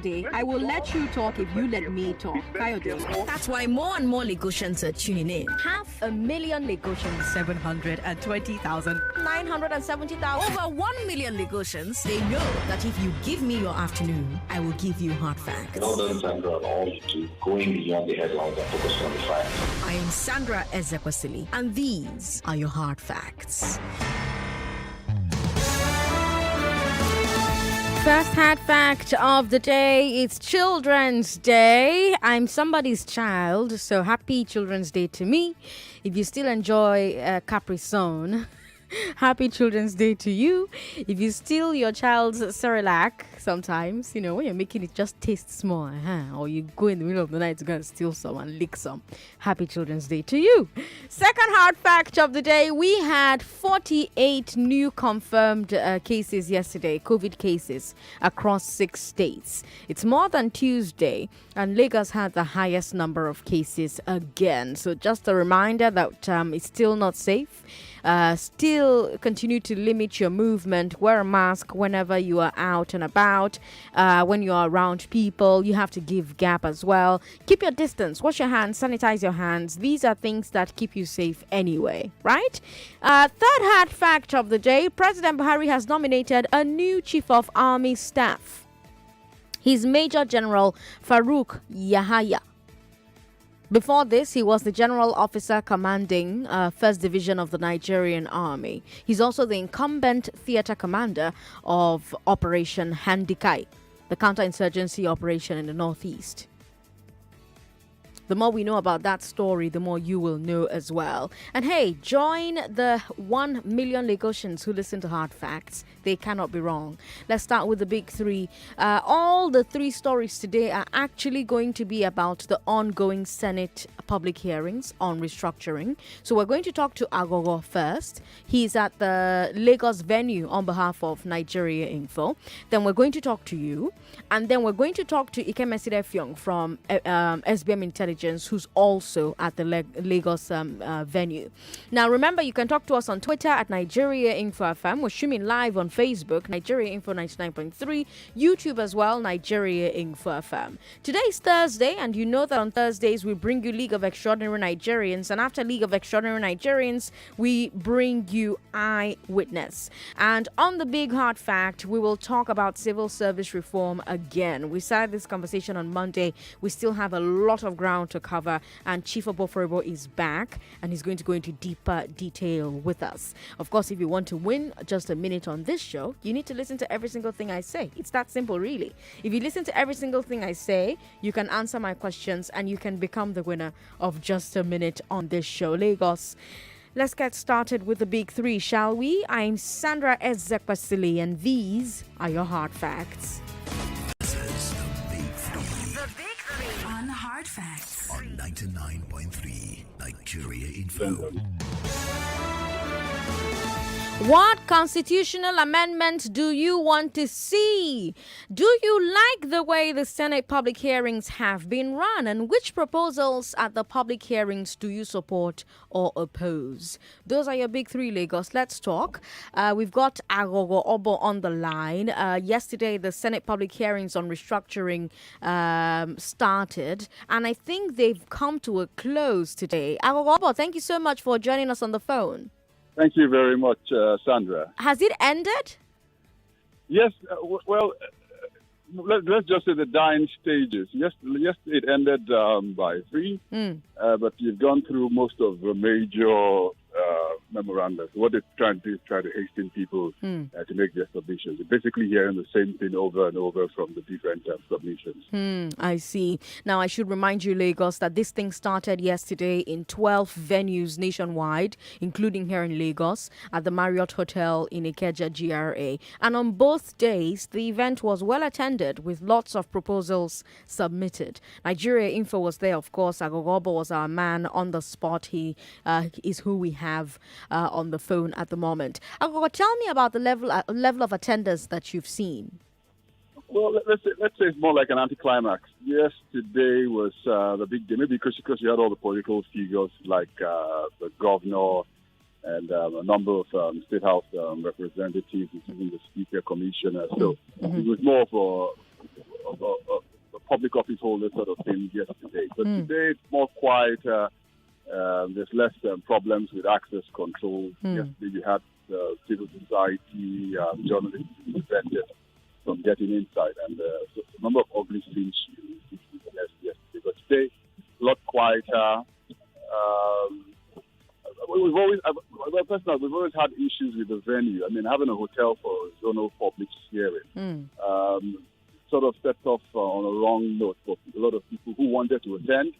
I will let you talk if you let me talk. Kayode. That's why more and more Lagosians are tuning in. 500,000 Lagosians. 720,000. 970,000. Over 1 million Lagosians, they know that if you give me your afternoon, I will give you hard facts. Well done, Sandra, on all you do, going beyond the headlines and focusing on the facts. I am Sandra Ezekwesili, and these are your hard facts. First hard fact of the day, it's Children's Day. I'm somebody's child, so happy Children's Day to me. If you still enjoy Capri Sun, happy Children's Day to you. If you steal your child's Cerelac sometimes, when you're making it just taste small, or you go in the middle of the night to go and steal some and lick some, happy Children's Day to you. Second hard fact of the day, we had 48 new confirmed cases yesterday, COVID cases across 6 states. It's more than Tuesday, and Lagos had the highest number of cases again. So just a reminder that it's still not safe. Still continue to limit your movement. Wear a mask whenever you are out and about. When you are around people, you have to give gap as well. Keep your distance. Wash your hands. Sanitize your hands. These are things that keep you safe anyway, right? Third hard fact of the day. President Buhari has nominated a new chief of army staff. He's Major General Farouk Yahaya. Before this, he was the general officer commanding 1st Division of the Nigerian Army. He's also the incumbent theater commander of Operation Handikai, the counterinsurgency operation in the Northeast. The more we know about that story, the more you will know as well. And hey, join the 1 million Lagosians who listen to Hard Facts. They cannot be wrong. Let's start with the big 3. All the 3 stories today are actually going to be about the ongoing Senate public hearings on restructuring. So we're going to talk to Aghogho first. He's at the Lagos venue on behalf of Nigeria Info. Then we're going to talk to you. And then we're going to talk to Ikemesit Effiong from SBM Intelligence, who's also at the Lagos venue. Now, remember, you can talk to us on Twitter at Nigeria Info FM. We're streaming live on Facebook, Nigeria Info 99.3, YouTube as well, Nigeria Info FM. Today's Thursday, and you know that on Thursdays we bring you League of Extraordinary Nigerians, and after League of Extraordinary Nigerians, we bring you Eyewitness. And on the big hard fact, we will talk about civil service reform again. We started this conversation on Monday. We still have a lot of ground to cover, and Chief Oboforibo is back, and he's going to go into deeper detail with us. Of course, if you want to win just a minute on this show, you need to listen to every single thing I say. It's that simple, really. If you listen to every single thing I say, you can answer my questions and you can become the winner of just a minute on this show. Lagos, let's get started with the big 3, shall we? I'm Sandra Ezekwesili, and these are your hard facts. This is the Big 3 on Hard Facts on 99.3 Nigeria Info. What constitutional amendments do you want to see? Do you like the way the Senate public hearings have been run? And which proposals at the public hearings do you support or oppose? Those are your big 3, Lagos. Let's talk. We've got Aghogho Obo on the line. Yesterday, the Senate public hearings on restructuring started, and I think they've come to a close today. Aghogho Obo, thank you so much for joining us on the phone. Thank you very much, Sandra. Has it ended? Yes, let's just say the dying stages. Yes, it ended by 3, but you've gone through most of the major memorandums. What they're trying to do is try to hasten people to make their submissions. You're basically hearing the same thing over and over from the different submissions. I see. Now, I should remind you, Lagos, that this thing started yesterday in 12 venues nationwide, including here in Lagos, at the Marriott Hotel in Ikeja GRA. And on both days, the event was well attended with lots of proposals submitted. Nigeria Info was there, of course. Aghogho Obo was our man on the spot. He is who we have on the phone at the moment. Aghogho, tell me about the level of attendance that you've seen. Well, let's say it's more like an anticlimax. Yesterday was the big day, maybe because you had all the political figures like the governor and a number of State House representatives, including the Speaker, Commissioner. So it was more public office holders sort of thing yesterday. But today it's more quieter. There's less problems with access control. Yesterday you had civil society, journalists prevented from getting inside, and so the number of ugly scenes you yesterday. But today, a lot quieter. We've always had issues with the venue. I mean, having a hotel for zonal public hearing sort of set off on a wrong note for a lot of people who wanted to attend,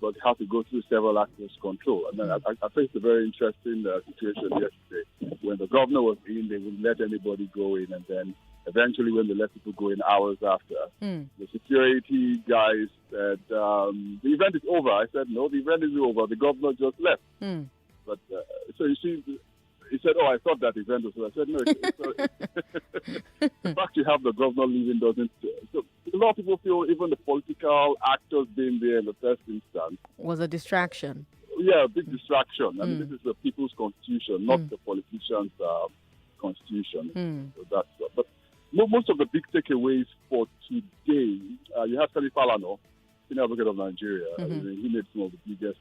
but had to go through several access control. And then I faced a very interesting situation yesterday when the governor was in. They wouldn't let anybody go in, and then eventually, when they let people go in hours after, the security guys said, the event is over. I said, no, the event is over. The governor just left. But so you see, he said, oh, I thought that event was over. I said, no, the fact you have the governor leaving doesn't. So a lot of people feel even the political actors being there in the first instance was a distraction. Yeah, a big distraction. I mean, this is the people's constitution, not the politicians' constitution. So that's but most of the big takeaways for today, you have Femi Falana, senior advocate of Nigeria. He made some of the biggest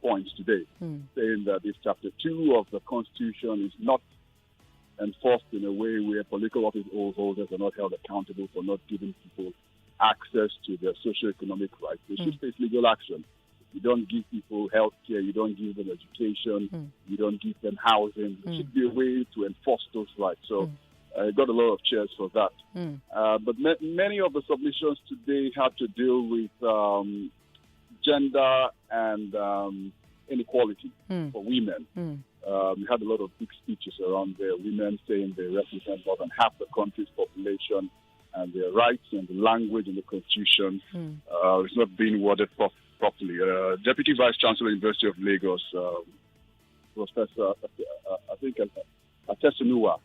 points today, saying that this chapter 2 of the Constitution is not enforced in a way where political office holders are not held accountable for not giving people access to their socio-economic rights. They should face legal action. You don't give people health care, you don't give them education, you don't give them housing. There should be a way to enforce those rights. So I got a lot of cheers for that. But many of the submissions today had to deal with gender and inequality for women. We had a lot of big speeches around there, women saying they represent more than half the country's population and their rights and the language in the Constitution is not being worded properly. Deputy Vice Chancellor, University of Lagos, Professor, I think, Atesunua,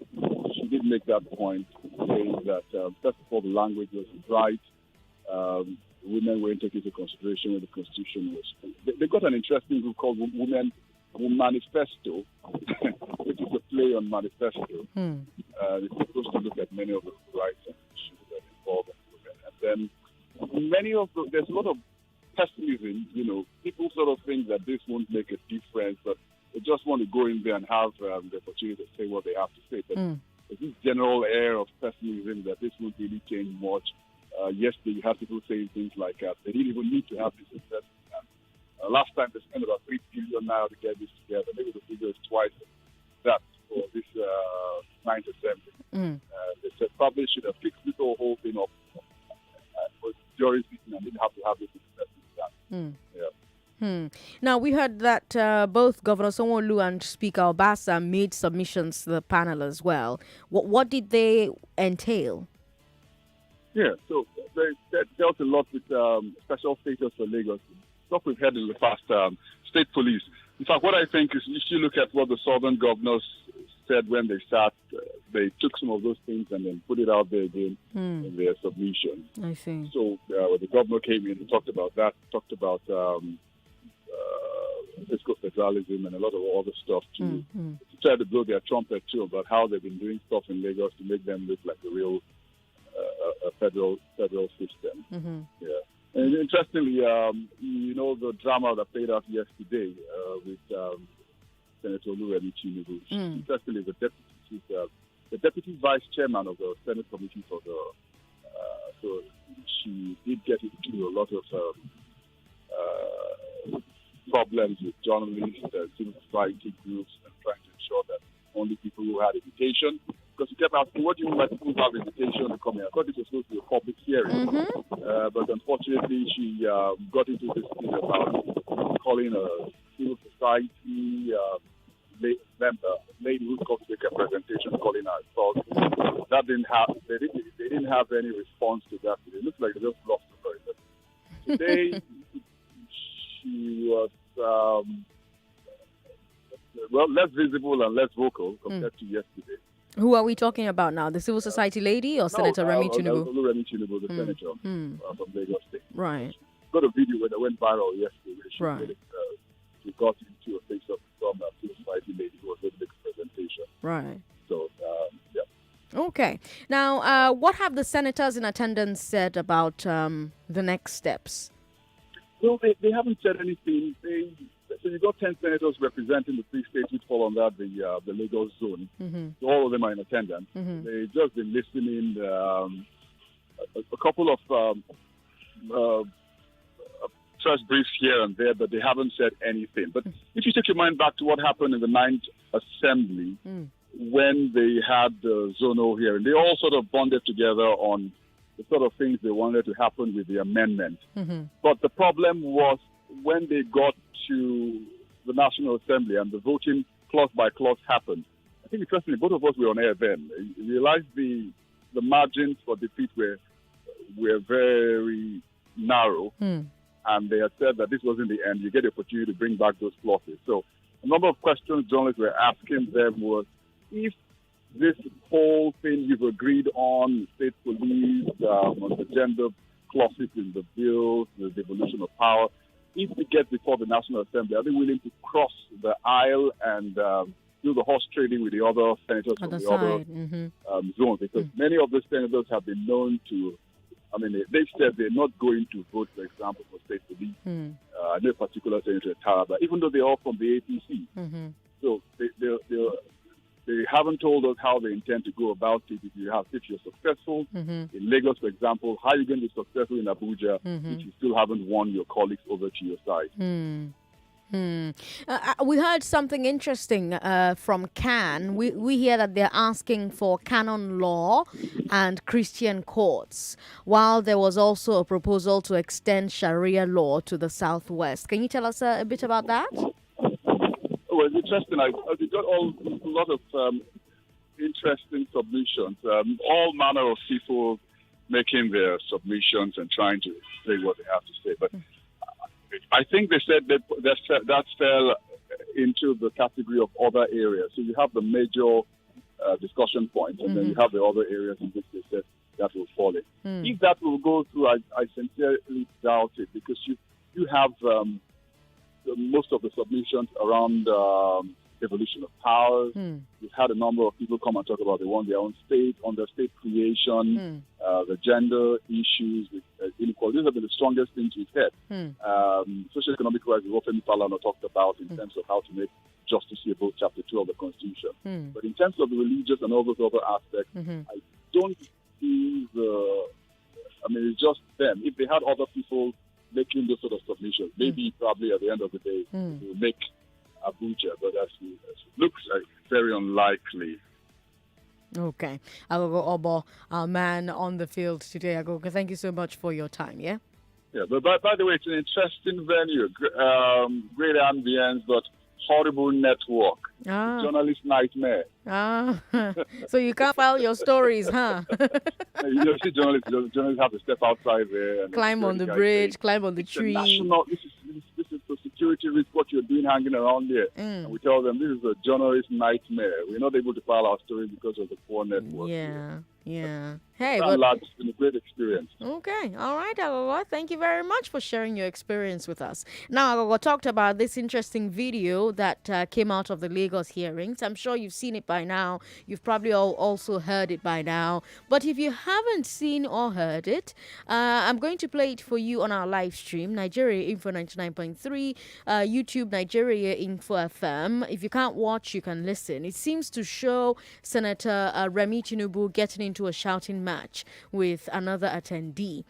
she did make that point, saying that, first of all, the language was right. Women weren't taken into consideration when the Constitution was. They got an interesting group called Women Manifesto, which is a play on manifesto. It's supposed to look at many of the rights and issues that involve women. And then there's a lot of pessimism. You know, people sort of think that this won't make a difference, but they just want to go in there and have the opportunity to say what they have to say. But there's this general air of pessimism that this won't really change much. Yesterday, you had people saying things like they didn't even need to have this investment. Last time they spent about 3 billion now to get this together. Maybe the figure is twice that for this 9 to 7. They said probably should have fixed this whole thing up. But during speaking, and didn't have to have this investment done. Now, we heard that both Governor Sanwo-Olu and Speaker Obasa made submissions to the panel as well. What did they entail? Yeah, so they dealt a lot with special status for Lagos. Stuff we've heard in the past, state police. In fact, what I think is if you look at what the southern governors said when they sat, they took some of those things and then put it out there again in their submission. I see. So when the governor came in and talked about that, talked about fiscal federalism and a lot of other stuff to try to blow their trumpet too about how they've been doing stuff in Lagos to make them look like a real federal system. Yeah. And interestingly, you know, the drama that played out yesterday with Senator Oluremi Tinubu. Interestingly, the deputy vice chairman of the Senate Committee for the so she did get into a lot of problems with journalists, civil society groups, and trying to ensure that only people who had invitation. Because you kept asking, what do you mean by people who have invitation to come here? I thought this was supposed to be a public hearing. But unfortunately, she got into this thing about calling a civil society member, lady who's going to make a presentation, calling her assault. That didn't have, they didn't have any response to that. It looked like they just lost her. Today, she was less visible and less vocal compared to yesterday. Who are we talking about now? The civil society lady or Senator Remi Tinubu? Remi Tinubu, the senator from Lagos State. Right. Got a video that went viral yesterday where she got into a face-off from a civil society lady who was going to make a presentation. Right. So, yeah. Okay. Now, what have the senators in attendance said about the next steps? Well, they haven't said anything. So you've got 10 senators representing the 3 states which fall under the Lagos zone. So all of them are in attendance. They've just been listening. A couple of press briefs here and there, but they haven't said anything. But if you take your mind back to what happened in the 9th Assembly, when they had the zonal hearing, they all sort of bonded together on the sort of things they wanted to happen with the amendment. But the problem was when they got to the National Assembly and the voting clause by clause happened. I think interestingly, both of us were on air then. You realized the margins for defeat were very narrow, and they had said that this wasn't the end. You get the opportunity to bring back those clauses. So a number of questions journalists were asking them was, if this whole thing you've agreed on, state police, on the gender clauses in the bill, the devolution of power, if it gets before the National Assembly, are they willing to cross the aisle and do the horse trading with the other senators from the other zones? Because many of the senators have been known to, they've said they're not going to vote, for example, for state police. No particular senator, Taraba, even though they're all from the APC. So they haven't told us how they intend to go about it. If you're successful in Lagos, for example, how are you going to be successful in Abuja if you still haven't won your colleagues over to your side? We heard something interesting from CAN. We hear that they're asking for canon law and Christian courts, while there was also a proposal to extend Sharia law to the Southwest. Can you tell us a bit about that? Well, it's interesting. We got a lot of interesting submissions. All manner of people making their submissions and trying to say what they have to say. But I think they said that fell into the category of other areas. So you have the major discussion points, and then you have the other areas in which they said that will fall in. If that will go through, I sincerely doubt it, because you have most of the submissions around evolution of powers. We've had a number of people come and talk about they want their own state, on their state creation, the gender issues, inequality. These have been the strongest things we've had. Socio-economic rights is what Femi Falana talked about in terms of how to make justice about Chapter 2 of the Constitution. But in terms of the religious and all those other aspects, I don't see it's just them. If they had other people making those sort of submissions, maybe probably at the end of the day, they will make Abuja, but that looks very unlikely. Okay. Aghogho Obo, our man on the field today. Aghogho, thank you so much for your time, yeah? Yeah, but by the way, it's an interesting venue. Great ambience, but horrible network. Journalist nightmare. So you can't file your stories, huh? See, journalists have to step outside there. And climb on the bridge, climb on the tree. This is the security risk, what you're doing hanging around there. And we tell them this is a journalist nightmare. We're not able to file our story because of the poor network. Yeah. Hey, it's been a great experience. Okay. All right, Aghogho. Thank you very much for sharing your experience with us. Now, Aghogho talked about this interesting video that came out of the Lagos hearings. I'm sure you've seen it by now. You've probably also heard it by now. But if you haven't seen or heard it, I'm going to play it for you on our live stream, Nigeria Info 99.3, YouTube Nigeria Info FM. If you can't watch, you can listen. It seems to show Senator Remi Tinubu getting into a shouting match with another attendee.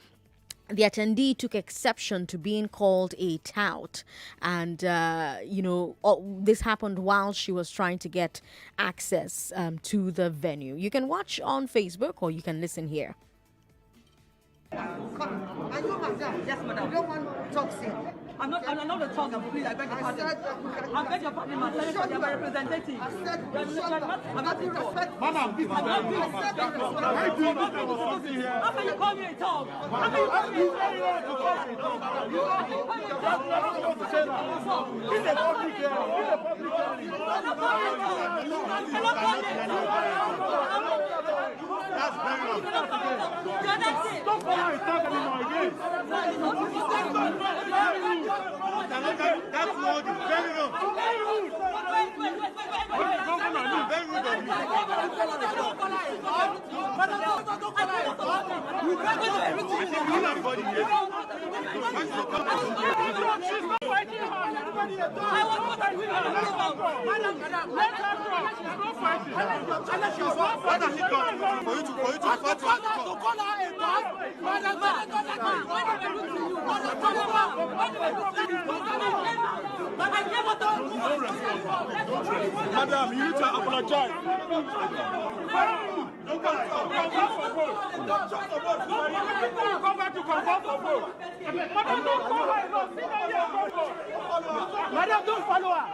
The attendee took exception to being called a tout. And, this happened while she was trying to get access to the venue. You can watch on Facebook or you can listen here. Are you madam? Yes, madam. You don't want toxic. I'm not a talk, please. I beg your pardon. I beg your pardon, madam. I'm a representative. I'm not the talk. Madam, please. How can you call me a talk? How can you call me a talk? He's a public That's very wrong. Don't call me a talk anymore again. That's wrong. Very wrong. Very rude. Very rude. Madam, you need to apologize. Madam, don't follow her.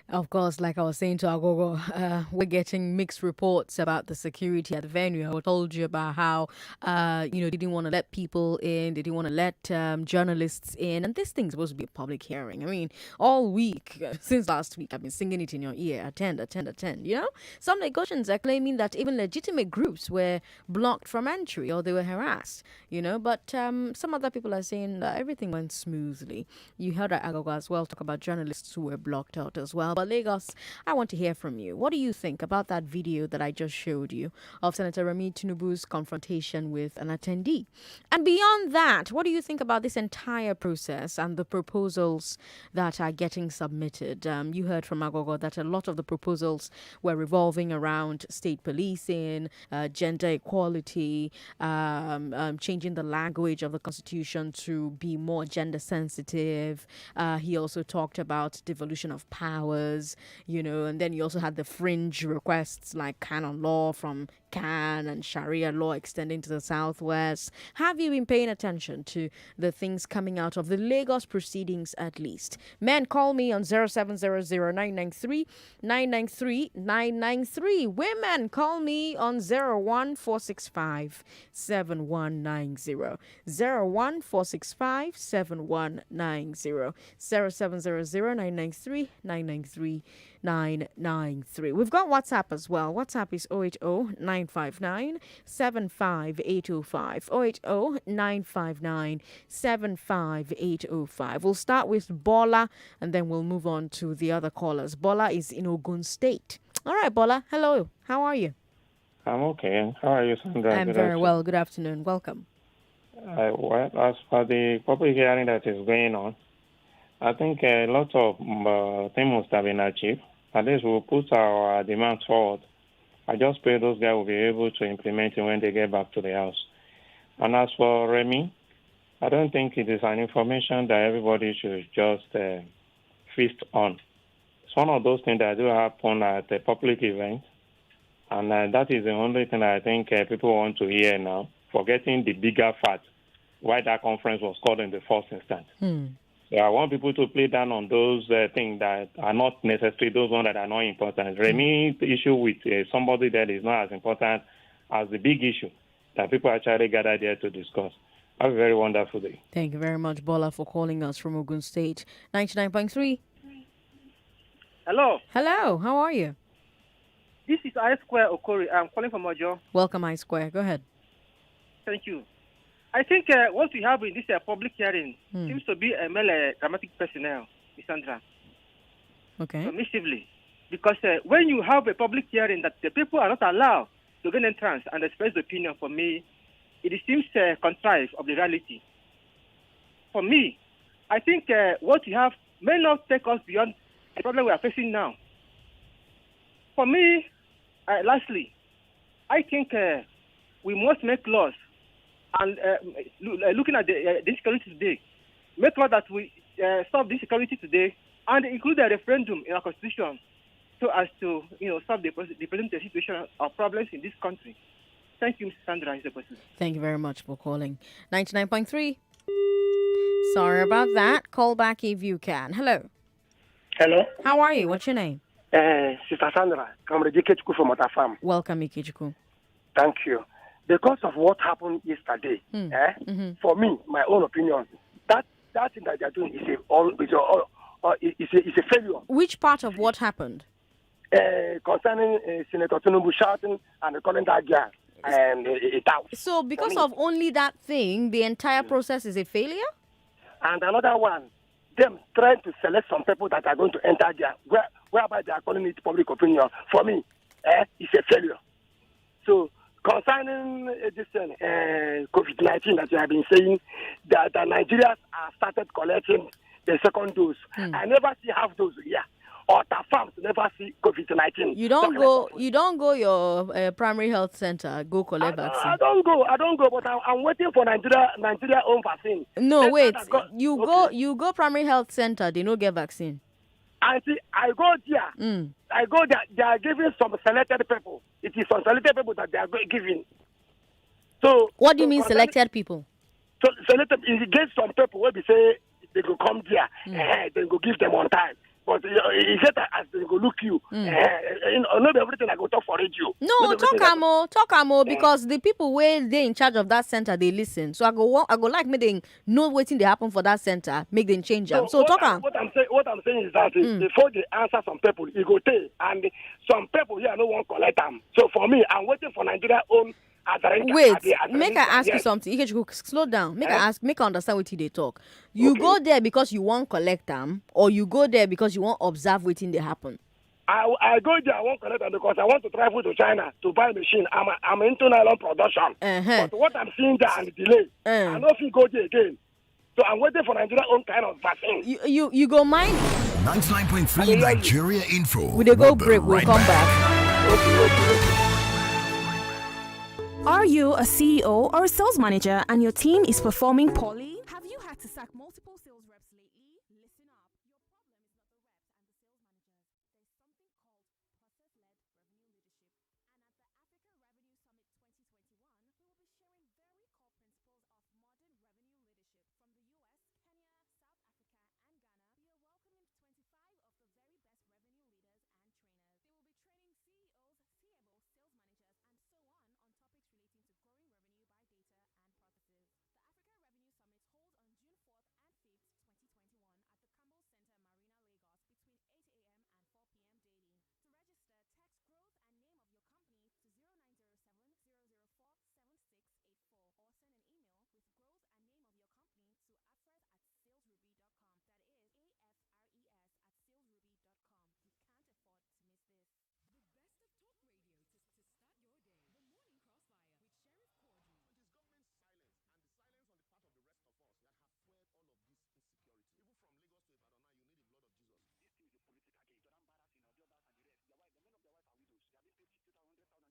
Of course, like I was saying to Aghogho, we're getting mixed reports about the security at the venue. I told you about how, they didn't want to let people in. They didn't want to let journalists in. And this thing's supposed to be a public hearing. I mean, all week, since last week, I've been singing it in your ear. Attend, attend, attend, Some Lagosians are claiming that even legitimate groups were blocked from entry or they were harassed, But some other people are saying that everything went smoothly. You heard Aghogho as well talk about journalists who were blocked out as well. But Lagos, I want to hear from you. What do you think about that video that I just showed you of Senator Remi Tinubu's confrontation with an attendee? And beyond that, what do you think about this entire process and the proposals that are getting submitted? You heard from Aghogho that a lot of the proposals were revolving around state policing, gender equality, changing the language of the Constitution to be more gender sensitive. He also talked about devolution of powers, and then you also had the fringe requests like canon law from Can and Sharia law extending to the Southwest. Have you been paying attention to the things coming out of the Lagos proceedings at least? Men, call me on 0700-993-993. Women, call me on 01465-7190. 01465-7190. 0700-993-993. We've got WhatsApp as well. WhatsApp is 080-959-75805. 080-959-75805. We'll start with Bola and then we'll move on to the other callers. Bola is in Ogun State. All right, Bola. Hello. How are you? I'm okay. How are you, Sandra? I'm very well. Good afternoon. Welcome. Well, as for the public hearing that is going on, I think a lot of things must have been achieved. At least we'll put our demands forward. I just pray those guys will be able to implement it when they get back to the house. And as for Remi, I don't think it is an information that everybody should just feast on. It's one of those things that do happen at a public event, and that is the only thing I think people want to hear now, forgetting the bigger fact why that conference was called in the first instance. So I want people to play down on those things that are not necessarily those ones that are not important. Remi, the issue with somebody that is not as important as the big issue that people actually gather there to discuss. Have a very wonderful day. Thank you very much, Bola, for calling us from Ogun State. 99.3. Hello. Hello. How are you? This is I Square Okori. I'm calling from Ojo. Welcome, I Square. Go ahead. Thank you. I think what we have in this public hearing seems to be a male dramatic personnel, Ms. Sandra. Okay. Permissively. Because when you have a public hearing that the people are not allowed to gain entrance and express the opinion, for me, it seems contrived of the reality. For me, I think what you have may not take us beyond the problem we are facing now. For me, lastly, I think we must make laws. And looking at the insecurity today, make sure that we solve this insecurity today and include a referendum in our constitution so as to solve the present situation of problems in this country. Thank you, Mr. Sandra. Thank you very much for calling. 99.3. Sorry about that. Call back if you can. Hello. Hello. How are you? What's your name? Sister Sandra, Comrade Ikemesit from Otafam. Welcome, Ikemesit. Thank you. Because of what happened yesterday, for me, my own opinion, that thing that they are doing is a failure. Which part of what happened? Concerning Senator Tinubu shouting and calling that guy a doubt. So because of only that thing, the entire process is a failure? And another one, them trying to select some people that are going to enter there, whereby they are calling it public opinion. For me, it's a failure. So concerning this COVID-19 that you have been saying, that the Nigerians have started collecting the second dose. I never see half dose here. Or the farms never see COVID-19. You don't go your primary health center, go collect vaccine. I don't go, but I'm waiting for Nigeria own vaccine. No, wait. You go primary health center, they don't get vaccine. I see. I go there. I go there. They are giving some selected people. It is some selected people that they are giving. So what do you mean selected people? So selected. It gets some people where they say they go come there, they go give them on time. But you get as they go look you. Not everything I go talk for radio. No, talk amo, because the people where they in charge of that center they listen. So I go like me they know waiting they happen for that center, make them change them. So talk am. What I'm saying is that before they answer some people, it go take, and some people here no one collect them. So for me, I'm waiting for Nigeria own. Wait, make I ask you something. Ikechi, slow down. Make I understand what they talk. You go there because you want collect them, or you go there because you want observe waiting they happen? I go there, I want collect them because I want to travel to China to buy a machine. I'm into nylon production. But what I'm seeing there and the delay, I know if you go there again. So I'm waiting for Nigeria own kind of vaccine. You go mind? 99.3 Nigeria Info. We go break, we'll come back. Okay. Are you a CEO or a sales manager and your team is performing poorly? Have you had to sack multiple sales reps lately? Listen up. Your problem is not the reps and the sales managers. There's something called process-led revenue leadership. And at the Africa Revenue Summit 2021, we will be sharing very core principles of modern revenue leadership from the US, Kenya, South Africa, and Ghana. We are welcoming 25 of the very best revenue leaders and trainers. They will be training CEOs, CMOs, sales managers, and so on topics relating to growing revenue by data and processes. The Africa Revenue Summit holds on June 4th and 5th, 2021 at the Campbell Center, Marina, Lagos between 8 a.m. and 4 p.m. daily. To register, text growth and name of your company to 0907-004-7684 or send an email with growth and name of your company to afres@salesruby.com. That is AFRES@salesruby.com. You can't afford to miss this. The best of talk radio to start your day. The Morning Crossfire with Sheriff Quadri. It is government silence and the silence on the part of the rest of us that have fueled all of this insecurity. Even from Lagos to Ibadan now, you need the blood of Jesus. This thing is a political game. Jordan Barras, Abiolas, and the rest. Their wives, many of their wives are widows. They have been paid 50,000, 100,000 years. Today, I have not paid my children's school fees. Even in our group chat, if you say anything about your boss or you complain, they will block you and remove from the group. Because I've seen the truth. The Morning Crossfire with Sheriff Quadri. Weekdays 5 to 9 a.m. on 99.3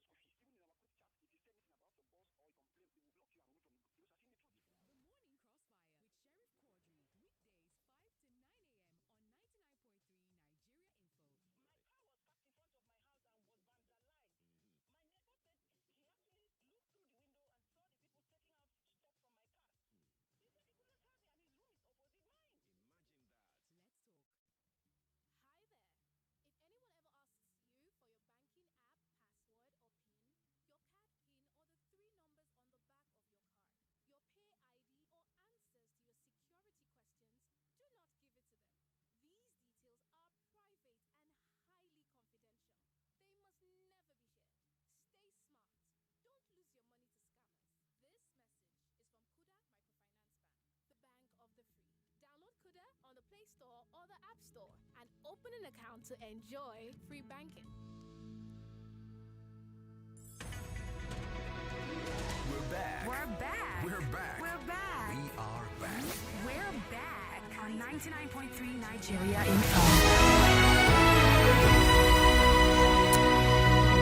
Nigeria Info. My car was parked in front of my house and was vandalized. My neighbor said he actually looked through the window and saw the people taking out stuff from my car. He said he couldn't tell me and his room is opposite mine. Imagine that. Let's talk. Hi there. If anyone ever asks you for your banking app, password, or PIN, your card PIN, or the 3 numbers on the back of your card, your pay ID, or answers to your security questions, do not give it to them. These details are private and highly confidential. They must never be shared. Stay smart. Don't lose your money to scammers. This message is from Kuda Microfinance Bank, the bank of the free. Download Kuda on the Play Store or the App Store and open an account to enjoy free banking. We're back. We're back. We're back. We're back. We are back. We're back on 99.3 Nigeria Info.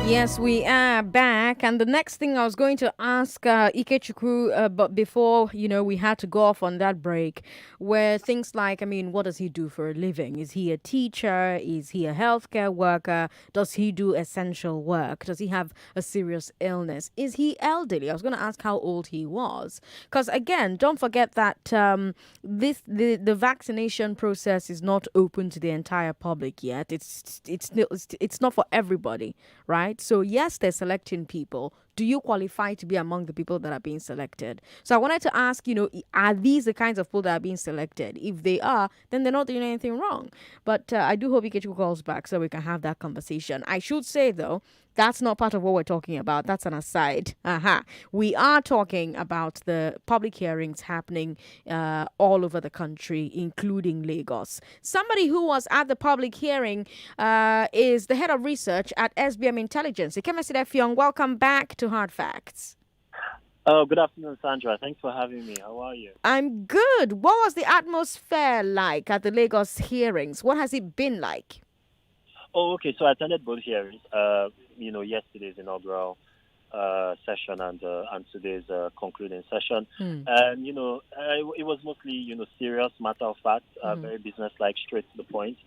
Yes, we are back. And the next thing I was going to ask Ikechukwu, but before, we had to go off on that break, were things like, what does he do for a living? Is he a teacher? Is he a healthcare worker? Does he do essential work? Does he have a serious illness? Is he elderly? I was going to ask how old he was. Because again, don't forget that the vaccination process is not open to the entire public yet. It's not for everybody, right? So yes, they're selecting people. do you qualify to be among the people that are being selected? So I wanted to ask, are these the kinds of people that are being selected? If they are, then they're not doing anything wrong. But I do hope Ikechu calls back so we can have that conversation. I should say, though, that's not part of what we're talking about. That's an aside. We are talking about the public hearings happening all over the country, including Lagos. Somebody who was at the public hearing is the head of research at SBM Intelligence. Ikemesit Effiong, welcome back to Hard Facts. Oh, good afternoon, Sandra. Thanks for having me. How are you? I'm good. What was the atmosphere like at the Lagos hearings? What has it been like? Oh, okay. So I attended both hearings. Yesterday's inaugural session and today's concluding session. And it was mostly serious, matter of fact, very business-like, straight to the point.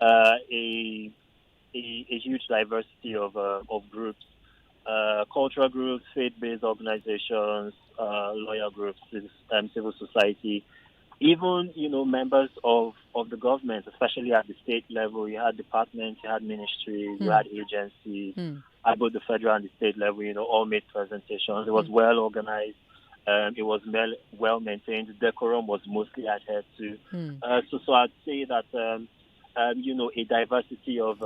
A huge diversity of groups, cultural groups, faith-based organizations, lawyer groups, civil society. Even, members of the government, especially at the state level, you had departments, you had ministries, you had agencies, at both the federal and the state level, all made presentations. It was well organized. It was well maintained. The decorum was mostly adhered to. So I'd say that, a diversity of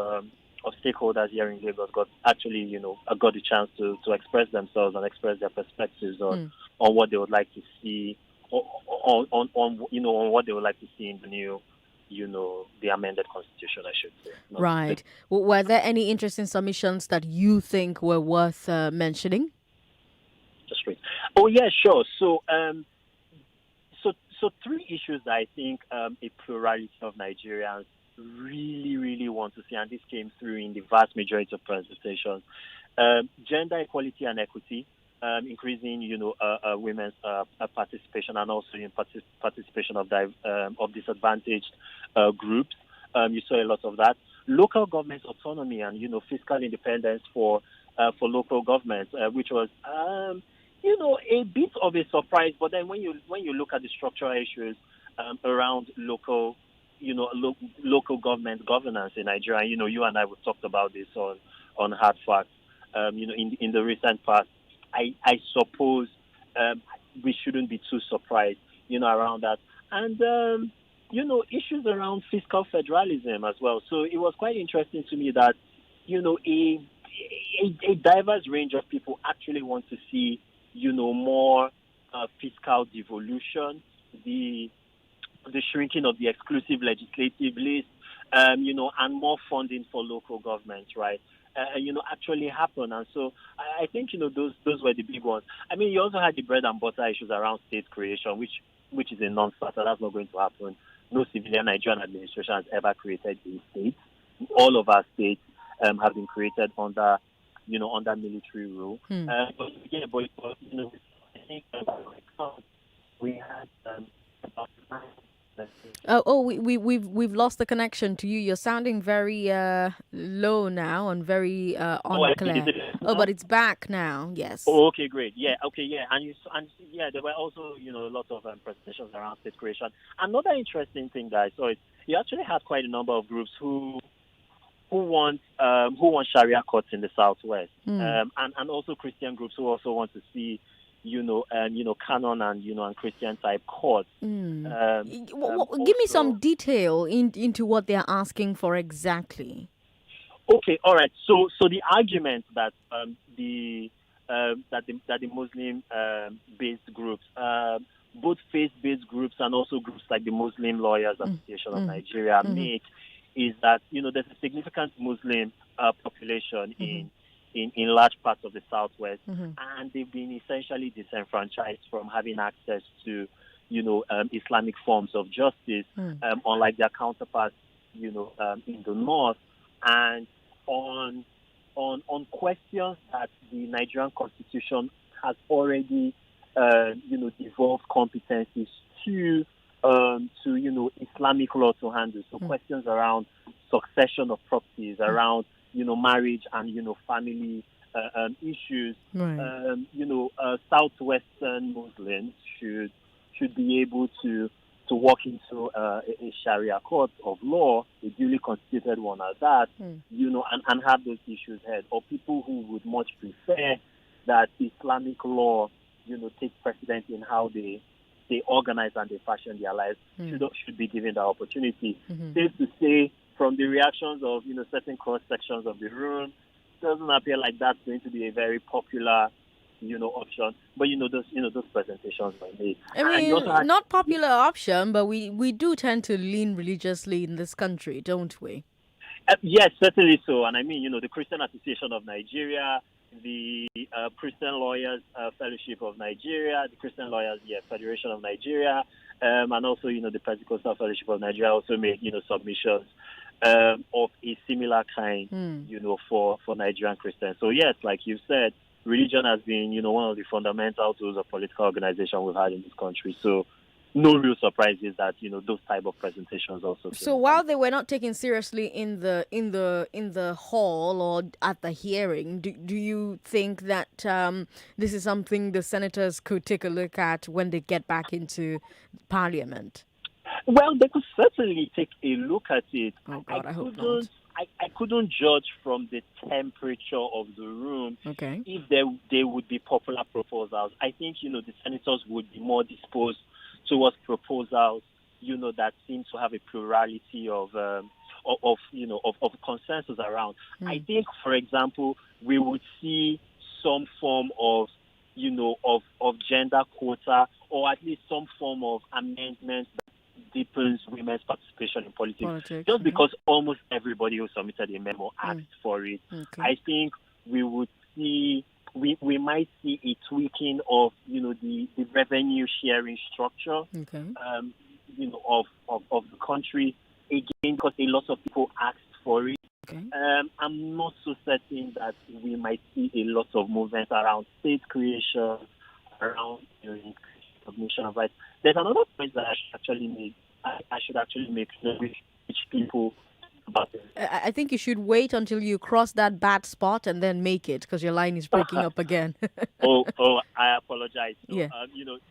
stakeholders here in Lagos got the chance to express themselves and express their perspectives on what they would like to see. On what they would like to see in the new, the amended constitution, I should say. Right. Were there any interesting submissions that you think were worth mentioning? Just right. Oh yeah, sure. So three issues that I think a plurality of Nigerians really, really want to see, and this came through in the vast majority of presentations: gender equality and equity. Increasing, women's participation, and also in participation of disadvantaged groups. You saw a lot of that. Local government autonomy and fiscal independence for local governments, which was a bit of a surprise. But then when you look at the structural issues around local government governance in Nigeria, you and I have talked about this on Hard Facts. In the recent past. I suppose we shouldn't be too surprised, around that. And, issues around fiscal federalism as well. So it was quite interesting to me that, a diverse range of people actually want to see, more fiscal devolution, the shrinking of the exclusive legislative list, and more funding for local governments, right? Actually happen. And so I think, those were the big ones. I mean, you also had the bread and butter issues around state creation, which is a non-starter. That's not going to happen. No civilian Nigerian administration has ever created a state. All of our states have been created under military rule. I think we had we've lost the connection to you. You're sounding very low now and very unclear. But it's back now. Yes. Oh, okay, great. Yeah, okay, yeah, and there were also a lot of presentations around state creation. Another interesting thing that I saw is you actually had quite a number of groups who want Sharia courts in the Southwest, and also Christian groups who also want to see canon and Christian type courts. Give me some detail into what they're asking for exactly. Okay, all right. So the argument that the Muslim based groups, both faith-based groups and also groups like the Muslim Lawyers Association of Nigeria make, is that there's a significant Muslim population in large parts of the Southwest, and they've been essentially disenfranchised from having access to, Islamic forms of justice, unlike their counterparts, in the North. And on questions that the Nigerian Constitution has already, devolved competencies to Islamic law to handle. So questions around succession of properties, around marriage and, family issues. Right. Southwestern Muslims should be able to walk into a Sharia court of law, a duly constituted one at that, and have those issues heard. Or people who would much prefer that Islamic law, takes precedence in how they organize and they fashion their lives, should be given the opportunity. Safe to say, from the reactions of certain cross sections of the room, doesn't appear like that's going to be a very popular option. But those presentations were made. I mean, not popular option, but we do tend to lean religiously in this country, don't we? Yes, certainly so. And I mean, the Christian Association of Nigeria, the Christian Lawyers Fellowship of Nigeria, the Christian Lawyers Federation of Nigeria, and also, the Pentecostal Fellowship of Nigeria also made, submissions of a similar kind, for Nigerian Christians. So yes, like you said, religion has been, one of the fundamental tools of political organization we've had in this country. So no real surprises that those type of presentations also. So while they were not taken seriously in the hall or at the hearing, do you think that this is something the senators could take a look at when they get back into Parliament? Well, they could certainly take a look at it. Oh God, I hope not. I couldn't judge from the temperature of the room if there would be popular proposals. I think the senators would be more disposed towards proposals, that seem to have a plurality of consensus around. I think, for example, we would see some form of gender quota, or at least some form of amendment that deepens women's participation in politics. Just because almost everybody who submitted a memo asked for it. I think we would see. We might see a tweaking of the revenue sharing structure of the country, again because a lot of people asked for it. I'm not so certain that we might see a lot of movement around state creation, around recognition of rights. There's another point that I should actually make which people. I think you should wait until you cross that bad spot and then make it, because your line is breaking up again. I apologize. So,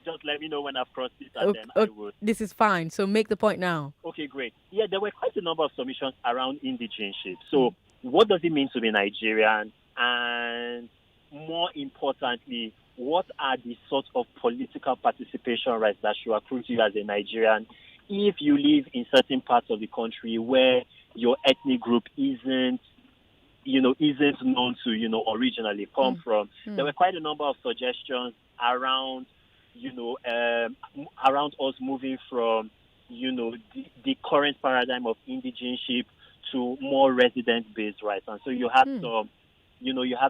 just let me know when I've crossed it, and then I would. This is fine. So make the point now. Okay, great. Yeah, there were quite a number of submissions around indigenship. So, what does it mean to be Nigerian? And more importantly, what are the sorts of political participation rights that should accrue to you as a Nigerian if you live in certain parts of the country where your ethnic group isn't known to, originally come from. There were quite a number of suggestions around, around us moving from, the current paradigm of indigenship to more resident-based rights. And so you had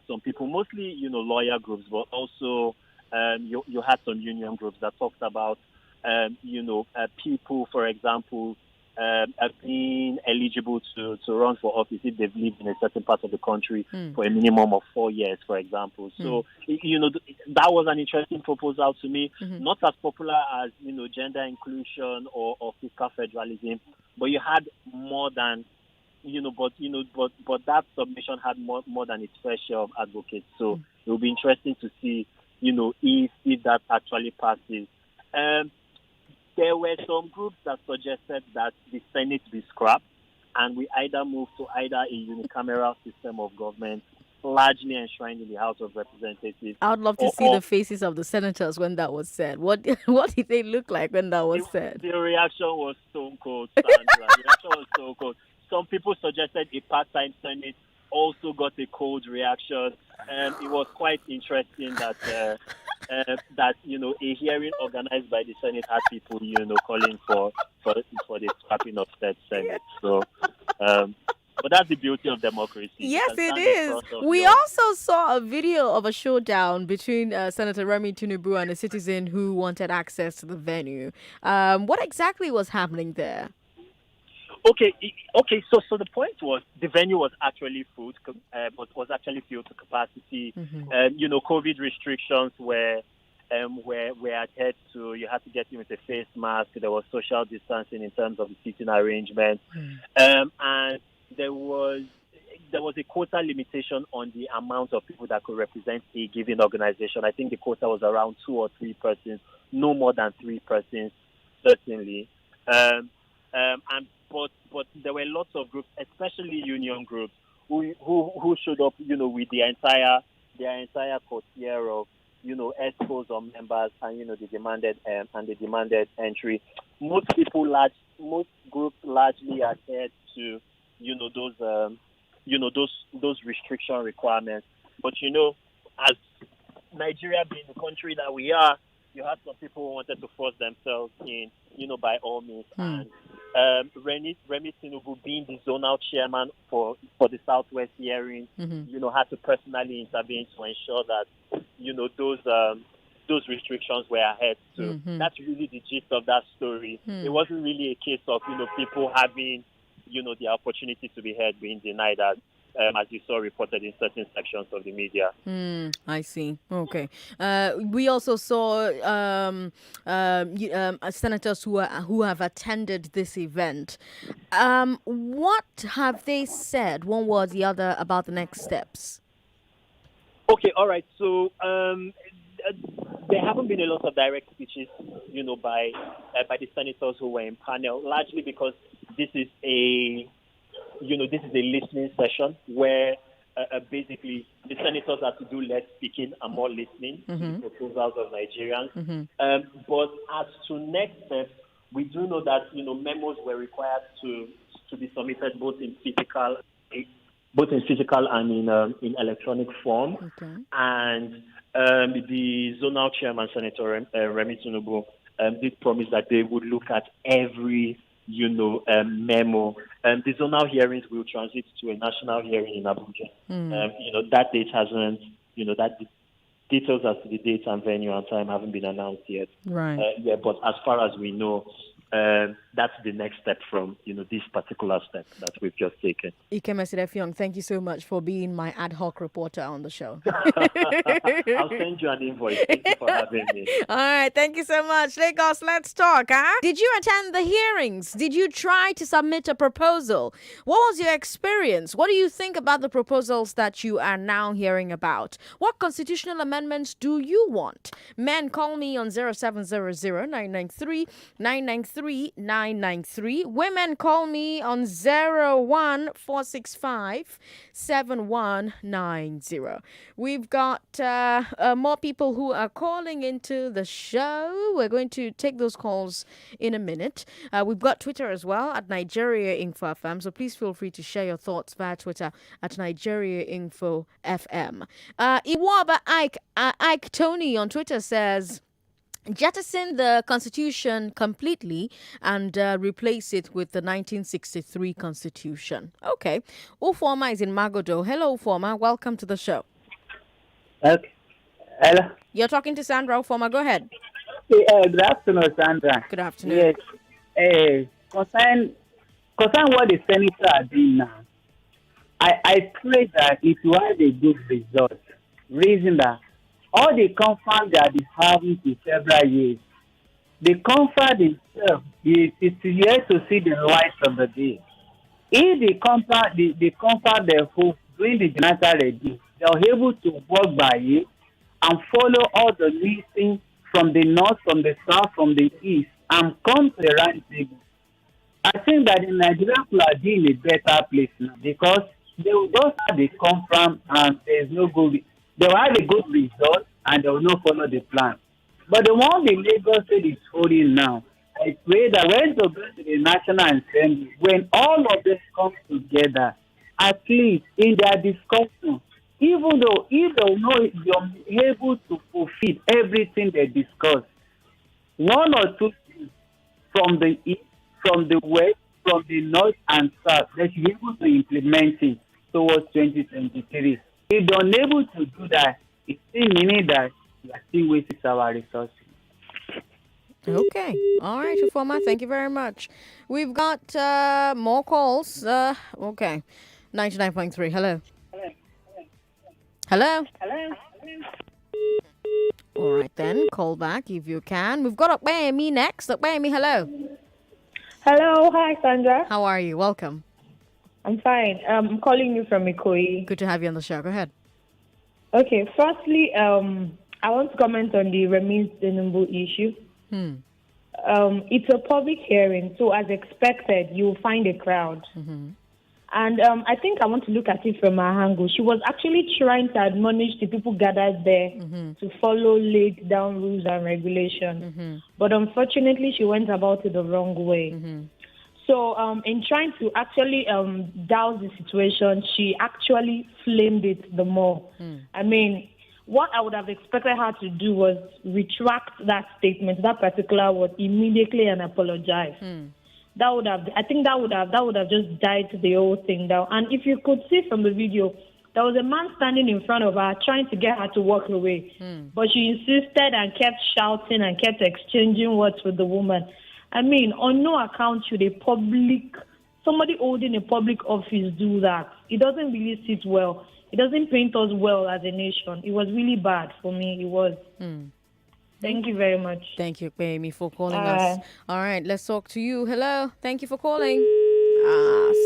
some people, mostly, lawyer groups, but also you had some union groups that talked about, people, for example, being eligible to run for office if they've lived in a certain part of the country for a minimum of 4 years, for example. So, that was an interesting proposal to me, not as popular as, gender inclusion or fiscal federalism, but you had more than, but that submission had more than its fair share of advocates. So it will be interesting to see, if that actually passes. There were some groups that suggested that the Senate be scrapped and we either move to either a unicameral system of government, largely enshrined in the House of Representatives. I would love to see the faces of the senators when that was said. What did they look like when that was said? The reaction was stone cold, Sandra. The reaction was stone cold. Some people suggested a part-time Senate, also got a cold reaction. It was quite interesting that that a hearing organized by the Senate had people calling for the scrapping of that Senate. So, but that's the beauty of democracy. Yes, it is. We also saw a video of a showdown between Senator Remi Tinubu and a citizen who wanted access to the venue. What exactly was happening there? Okay. So the point was the venue was actually full, was actually filled to capacity. COVID restrictions were adhered to. You had to get in with a face mask. There was social distancing in terms of the seating arrangement, and there was a quota limitation on the amount of people that could represent a given organization. I think the quota was around 2 or 3 persons, no more than 3 persons, certainly. But there were lots of groups, especially union groups, who showed up, with the their entire courtier of, escorts or members, and the demanded entry. Most groups largely adhered to, those restriction requirements. But as Nigeria being the country that we are, you had some people who wanted to force themselves in, by all means. And Remi Tinubu, being the zonal chairman for the Southwest hearing, had to personally intervene to ensure that, those restrictions were ahead. So that's really the gist of that story. It wasn't really a case of, people having, the opportunity to be heard being denied that. As you saw reported in certain sections of the media. I see. Okay. We also saw senators who have attended this event. What have they said, one way or the other, about the next steps? Okay. All right. So there haven't been a lot of direct speeches, by the senators who were in panel, largely because this is a listening session where basically the senators have to do less speaking and more listening to the proposals of Nigerians. But as to next steps, we do know that memos were required to be submitted both in physical and in electronic form. And the zonal chairman, Senator Remi Tinubu, did promise that they would look at every memo. The zonal hearings will transit to a national hearing in Abuja. That date hasn't, details as to the date and venue and time haven't been announced yet. Right. But as far as we know, that's the next step from, this particular step that we've just taken. Ikemesit Effiong, thank you so much for being my ad hoc reporter on the show. I'll send you an invoice. Thank you for having me. All right, thank you so much. Lagos, let's talk, huh? Did you attend the hearings? Did you try to submit a proposal? What was your experience? What do you think about the proposals that you are now hearing about? What constitutional amendments do you want? Men, call me on 0700-993-993. Women, call me on 01465-7190. We've got more people who are calling into the show. We're going to take those calls in a minute. We've got Twitter as well at Nigeria Info FM. So please feel free to share your thoughts via Twitter at Nigeria Info FM. Iwaba Ike Tony on Twitter says, jettison the Constitution completely and replace it with the 1963 Constitution. Okay. Ufoma is in Magodo. Hello, Ufoma. Welcome to the show. Okay. Hello. You're talking to Sandra Ufoma. Go ahead. Good afternoon, Sandra. Good afternoon. Yes. Concern what the senators are doing now, I pray that if you have a good result, reason that all the comfort that is having for several years, the comfort itself is yet to see the light of the day. If the comfort they hope during the Jonathan regime, they are able to walk by it and follow all the listing from the north, from the south, from the east, and come to the right table. I think that the Nigerian people are in a better place now because they will just have the confirm and there is no good. They will have a good result and they will not follow the plan. But the one the Lagos State is holding now, I pray that when they go to the National Assembly, when all of this comes together, at least in their discussion, even though if they know you're able to fulfill everything they discuss, one or two things from the east, from the west, from the north and south, they should be able to implement it towards 2023. If they're unable to do that, it's still meaning that we are still wasting our resources. Okay. All right, Ufoma. Thank you very much. We've got more calls. Okay. 99.3. Hello. Hello. All right, then. Call back if you can. We've got Okpeyemi next. Okpeyemi, hello. Hello. Hi, Sandra. How are you? Welcome. I'm fine. I'm calling you from Ikoyi. Good to have you on the show. Go ahead. Okay. Firstly, I want to comment on the Remi Tinubu issue. It's a public hearing, so as expected, you'll find a crowd. And I think I want to look at it from her angle. She was actually trying to admonish the people gathered there to follow laid down rules and regulations. But unfortunately, she went about it the wrong way. So in trying to actually douse the situation, she actually flamed it the more. I mean, what I would have expected her to do was retract that statement, that particular word, immediately and apologize. That would have, I think that would have just died the whole thing down. And if you could see from the video, there was a man standing in front of her trying to get her to walk away. But she insisted and kept shouting and kept exchanging words with the woman. I mean, on no account should somebody holding a public office do that. It doesn't really sit well. It doesn't paint us well as a nation. It was really bad for me. It was. Thank you very much. Thank you, Baby, for calling us. All right, let's talk to you. Hello. Thank you for calling.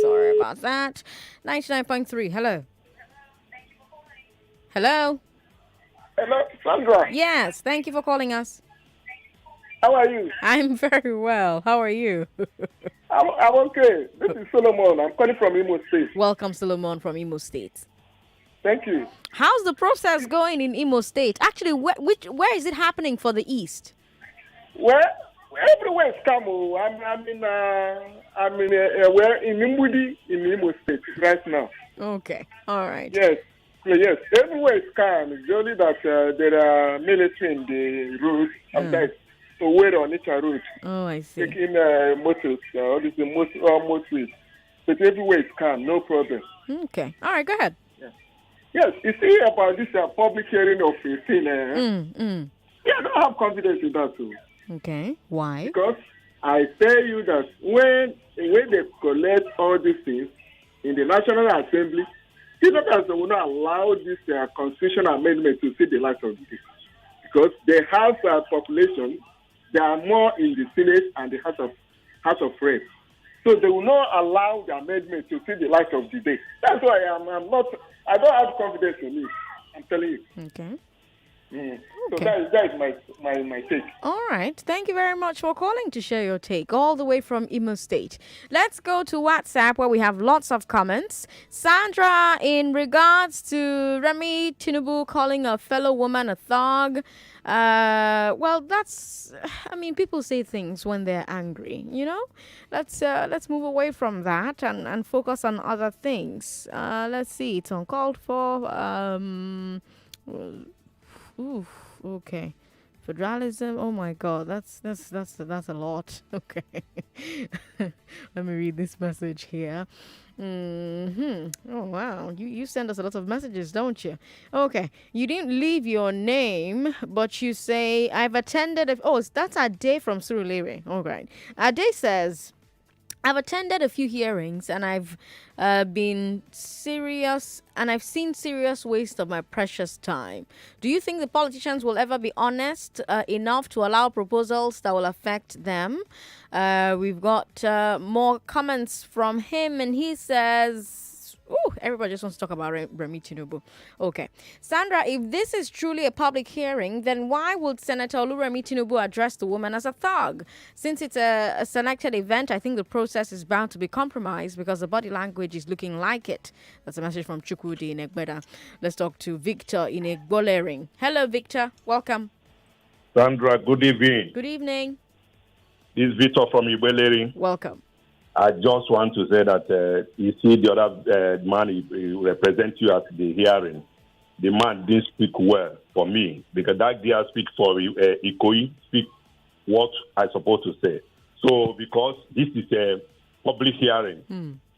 Sorry about that. 99.3. Hello. Hello. Hello, Sandra. Yes, thank you for calling us. How are you? I'm very well. How are you? I'm okay. This is Solomon. I'm calling from Imo State. Welcome, Solomon from Imo State. Thank you. How's the process going in Imo State? Actually, where is it happening for the East? Well, everywhere is calm. I'm in Imbudi in Imo State right now. Okay. All right. Yes. Everywhere is calm. It's only that there are military in the road. Sometimes so wait on each road. Oh, I see. Taking motors, all these motors. But everywhere is calm. No problem. Okay. All right. Go ahead. Yes, you see about this public hearing of a thing. Yeah, I don't have confidence in that too. Okay, why? Because I tell you that when they collect all these things in the National Assembly, Senators will not allow this constitutional amendment to see the light of the day. Because they have a population, they are more in the Senate and the House of Reps. So they will not allow the amendment to see the light of the day. That's why I don't have confidence in it. I'm telling you. Okay. So that is my take. All right. Thank you very much for calling to share your take all the way from Imo State. Let's go to WhatsApp where we have lots of comments. Sandra, in regards to Remi Tinubu calling a fellow woman a thug, well, people say things when they're angry, you know? Let's move away from that and focus on other things. Let's see. It's uncalled for. Okay. Federalism. Oh my God, that's a lot. Okay. Let me read this message here. Oh wow, you send us a lot of messages, don't you? Okay, you didn't leave your name, but you say I've attended. That's Ade from Surulere. All right, Ade says, I've attended a few hearings and I've been serious and I've seen serious waste of my precious time. Do you think the politicians will ever be honest enough to allow proposals that will affect them? We've got more comments from him and he says, everybody just wants to talk about Remi Tinubu. Okay. Sandra, if this is truly a public hearing, then why would Senator Oluremi Tinubu address the woman as a thug? Since it's a selected event, I think the process is bound to be compromised because the body language is looking like it. That's a message from Chukwudi in Egbeda. Let's talk to Victor in Egbolering. Hello, Victor. Welcome. Sandra, good evening. Good evening. This is Victor from Egbolering. Welcome. I just want to say that you see the other man he represents you at the hearing. The man didn't speak well for me because that guy speak for Ikoyi, speak what I supposed to say. So because this is a public hearing,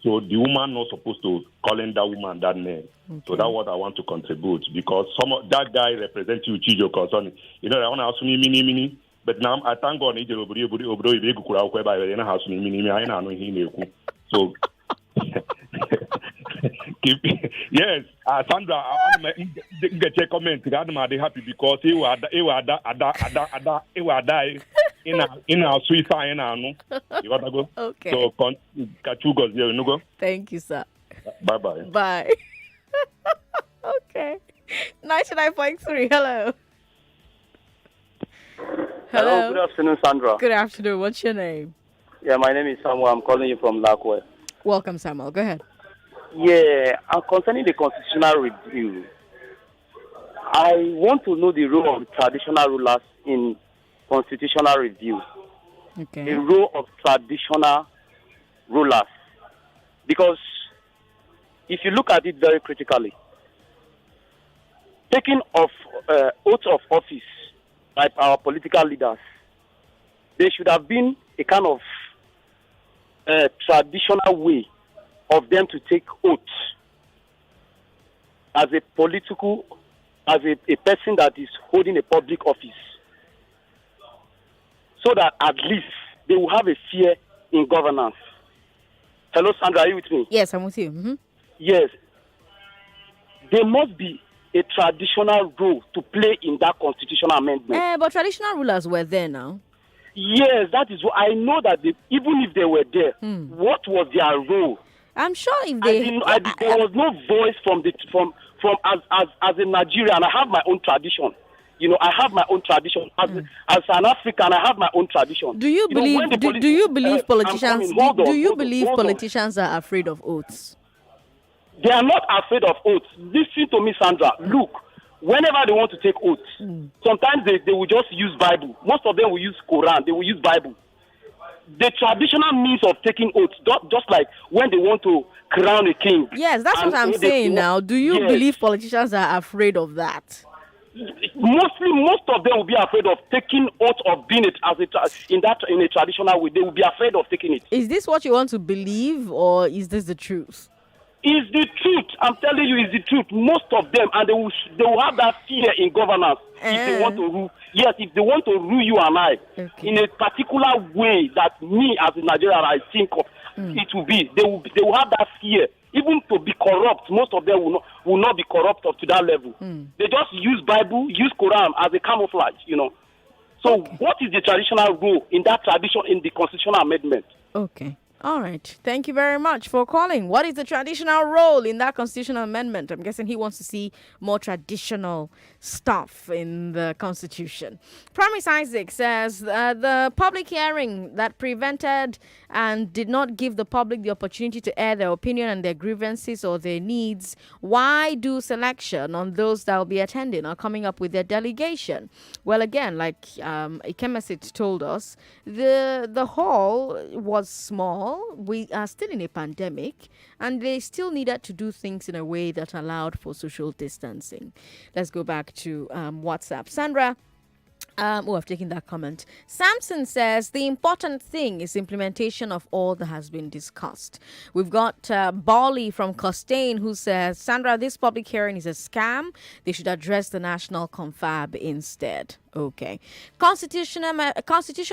so the woman not supposed to call in that woman that name. Okay. So that's what I want to contribute because that guy represents you, Chijo concerning. You know, I want to ask me mini. But now I thank God so yes, Sandra, I get a comment. I'm happy because he was die in our suicide. You want to go? Okay. So catch you guys here, you go. Thank you, sir. Bye. Bye. Okay. 99.3. Hello. Hello, good afternoon, Sandra. Good afternoon. What's your name? Yeah, my name is Samuel. I'm calling you from Lakwe. Welcome, Samuel. Go ahead. Yeah, and concerning the constitutional review, I want to know the role of traditional rulers in constitutional review. Okay. The role of traditional rulers. Because if you look at it very critically, taking of oath of office by our political leaders, there should have been a kind of traditional way of them to take oath as a a person that is holding a public office, so that at least they will have a fear in governance. Hello, Sandra, are you with me? Yes, I'm with you. Mm-hmm. Yes. There must be a traditional role to play in that constitutional amendment. But traditional rulers were there now. Yes, that is what I know that even if they were there, what was their role? I'm sure if they there was no voice from as a Nigerian. I have my own tradition. You know, I have my own tradition. As an African, I have my own tradition. Do you believe? Know, do you believe politicians? Do you believe hold on. politicians are afraid of oaths? They are not afraid of oaths. Listen to me, Sandra. Look, whenever they want to take oaths, sometimes they will just use Bible. Most of them will use Quran. They will use Bible. The traditional means of taking oaths, just like when they want to crown a king. Yes, that's what I'm saying now. Do you believe politicians are afraid of that? Most of them will be afraid of taking oath of being it in a traditional way. They will be afraid of taking it. Is this what you want to believe, or is this the truth? It's the truth. I'm telling you, it's the truth. Most of them, and they will have that fear in governance if they want to rule. Yes, if they want to rule you and I in a particular way that me as a Nigerian I think of, it will be. They will have that fear. Even to be corrupt, most of them will not be corrupt up to that level. They just use Bible, use Quran as a camouflage, you know. So what is the traditional role in that tradition in the constitutional amendment? Okay. All right. Thank you very much for calling. What is the traditional role in that constitutional amendment? I'm guessing he wants to see more traditional stuff in the Constitution. Promise Isaac says the public hearing that prevented and did not give the public the opportunity to air their opinion and their grievances or their needs. Why do selection on those that will be attending or coming up with their delegation? Well, again, like Ikemesit told us, the hall was small. We are still in a pandemic, and they still needed to do things in a way that allowed for social distancing. Let's go back to WhatsApp. Sandra, I've taken that comment. Samson says the important thing is implementation of all that has been discussed. We've got Bali from Costain who says, Sandra, this public hearing is a scam. They should address the national confab instead. Okay. Constitution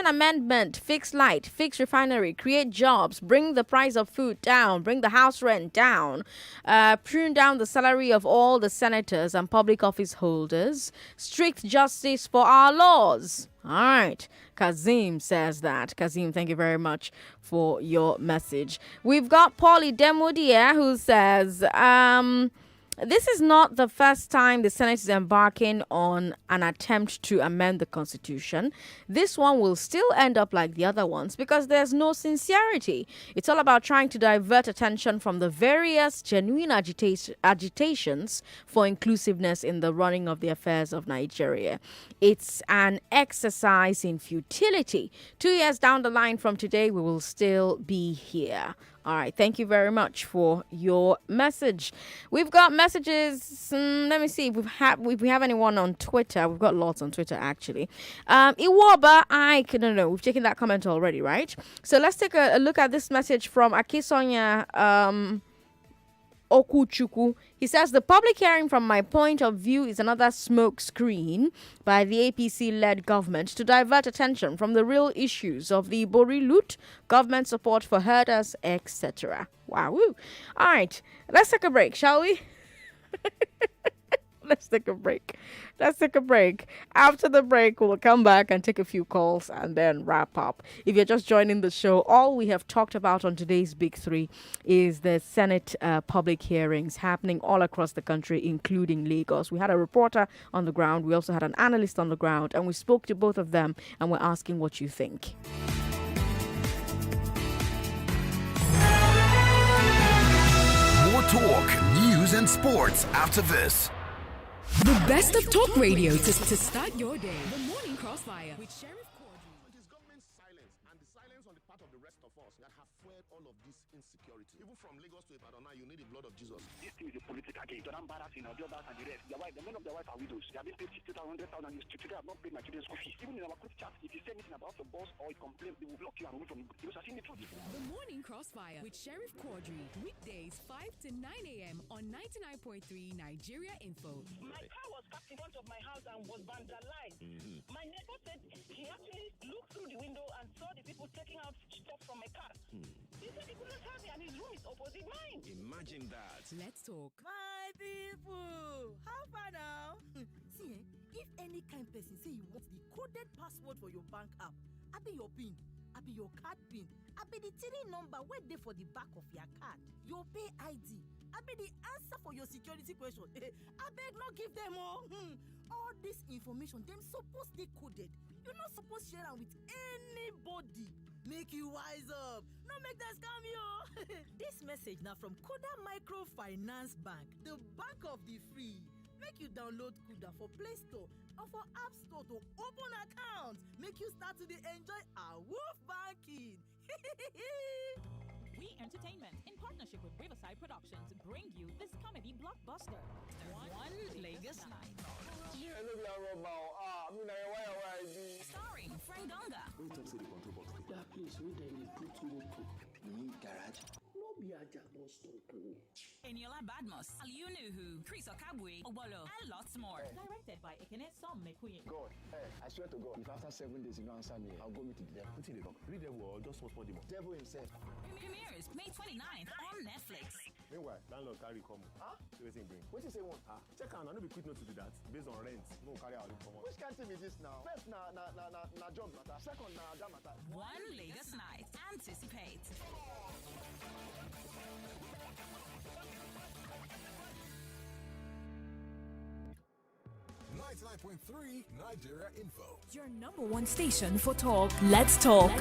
amendment, fix light, fix refinery, create jobs, bring the price of food down, bring the house rent down, prune down the salary of all the senators and public office holders, strict justice for our laws. All right. Kazim says that. Kazim, thank you very much for your message. We've got Paulie Demudia who says, this is not the first time the Senate is embarking on an attempt to amend the Constitution. This one will still end up like the other ones because there's no sincerity. It's all about trying to divert attention from the various genuine agitations for inclusiveness in the running of the affairs of Nigeria. It's an exercise in futility. 2 years down the line from today, we will still be here. All right. Thank you very much for your message. We've got messages. Let me see if we have anyone on Twitter. We've got lots on Twitter, actually. Iwaba, no, we've taken that comment already, right? So let's take a look at this message from Akisonya Okuchuku. He says, the public hearing from my point of view is another smoke screen by the APC-led government to divert attention from the real issues of the Ibori loot, government support for herders, etc. Wow. All right, let's take a break, shall we? Let's take a break. After the break, we'll come back and take a few calls and then wrap up. If you're just joining the show, all we have talked about on today's Big Three is the Senate public hearings happening all across the country, including Lagos. We had a reporter on the ground. We also had an analyst on the ground, and we spoke to both of them, and we're asking what you think. Talk, news, and sports after this. The best of talk radio to start your day. The Morning Crossfire with Sheriff Quadri. It is government silence and the silence on the part of the rest of us that have fueled all of this insecurity. Even from Lagos to Ibadan, you need the blood of Jesus. This thing is a political game. Jordan Barras, the others and the rest. The men of their wives are widows. They have been paid 60,000, 100,000. Today I have not paid my children's school fees. Even in our group chat, if you say anything about the boss or you complain, they will block you and remove from the because I've seen the truth. The Morning Crossfire with Sheriff Quadri. Weekdays 5 to 9 a.m. on 99.3 Nigeria Info. My car was parked in front of my house and was vandalized. My neighbor said he actually looked through the window and saw the people taking out stuff from my car. He said he couldn't have me and his room is opposite mine. Imagine that. Let's talk. My people, how far now? See, if any kind person say you want the coded password for your bank app, I be your PIN, I be your card PIN, I be the TIN number wait there for the back of your card, your pay ID, I be the answer for your security question. I beg not give them all. All this information, them supposed they coded. You're not supposed to share them with anybody. Make you wise up. No make that scam you. This message now from Koda Microfinance Bank, the bank of the free. Make you download Kuda for Play Store or for App Store to open account. Make you start to enjoy our Wolf banking. We Entertainment, in partnership with Riverside Productions, bring you this comedy blockbuster, One Lagos Night. Starring Frank Donga. Yeah, please, read the put you mean garage? No be a jabon stop. Eniola Badmos, Aliunuhu, Chris Okabwe, Obolo, and lots more. Directed by Ikemesit Effiong. God, I swear to God, if after 7 days you don't answer me, I'll go meet the devil. Put in the book. Read the word, just one demon. Devil himself. Premieres May 29th on Netflix. Meanwhile, landlord carry come. See wetin bring. What you say one? Check out, I no be quick not to do that. Based on rent, no carry out come on. Which kind of TV is this now? First, na job matter. Second, na that matter. One Lagos Night. Anticipate. 99.3 Nigeria Info. Your number one station for talk. Let's talk.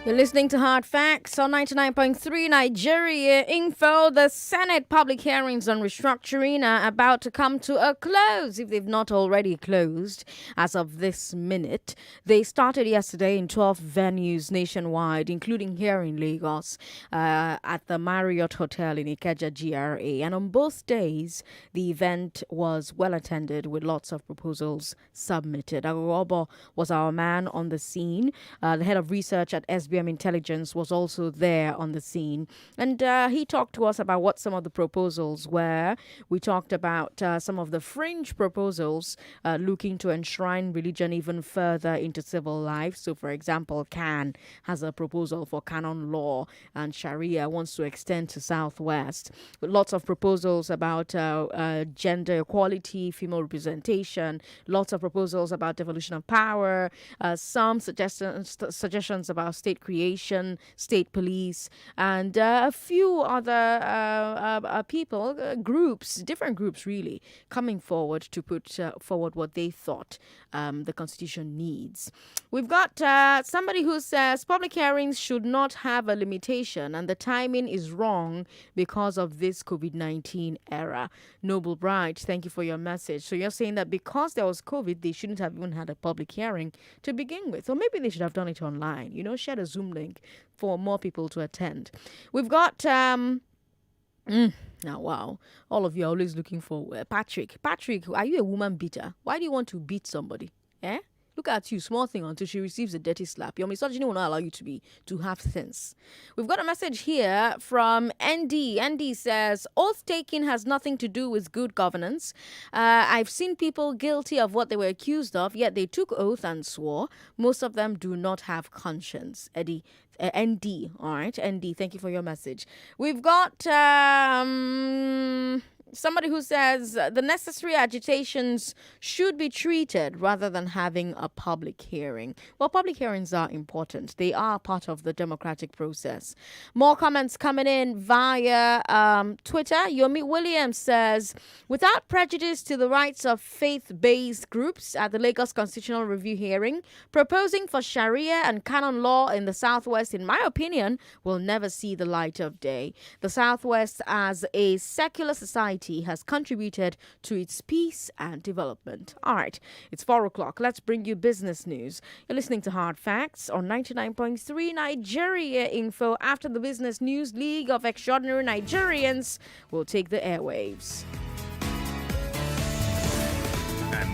You're listening to Hard Facts on 99.3 Nigeria Info. The Senate public hearings on restructuring are about to come to a close, if they've not already closed as of this minute. They started yesterday in 12 venues nationwide, including here in Lagos, at the Marriott Hotel in Ikeja GRA. And on both days, the event was well attended with lots of proposals submitted. Aghogho was our man on the scene. The head of research at SBM Intelligence was also there on the scene. And he talked to us about what some of the proposals were. We talked about some of the fringe proposals looking to enshrine religion even further into civil life. So, for example, CAN has a proposal for canon law, and Sharia wants to extend to Southwest. With lots of proposals about gender equality, female representation, lots of proposals about devolution of power, some suggestions about state creation, state police, and a few other people, different groups really, coming forward to put forward what they thought the Constitution needs. We've got somebody who says public hearings should not have a limitation and the timing is wrong because of this COVID-19 era. Noble Bright, thank you for your message. So you're saying that because there was COVID, they shouldn't have even had a public hearing to begin with. Or maybe they should have done it online, share a Zoom link for more people to attend. We've got now, wow, all of you are always looking for Patrick, are you a woman beater? Why do you want to beat somebody? Look at you, small thing until she receives a dirty slap. Your misogyny will not allow you to have sense. We've got a message here from ND. ND says, oath taking has nothing to do with good governance. I've seen people guilty of what they were accused of, yet they took oath and swore. Most of them do not have conscience. ND, all right, ND, thank you for your message. We've got Somebody who says the necessary agitations should be treated rather than having a public hearing. Well, public hearings are important. They are part of the democratic process. More comments coming in via Twitter. Yomi Williams says, without prejudice to the rights of faith-based groups at the Lagos Constitutional Review hearing, proposing for Sharia and canon law in the Southwest, in my opinion, will never see the light of day. The Southwest, as a secular society, has contributed to its peace and development. All right, it's 4 o'clock. Let's bring you business news. You're listening to Hard Facts on 99.3 Nigeria Info. After the business news, League of Extraordinary Nigerians will take the airwaves. And now,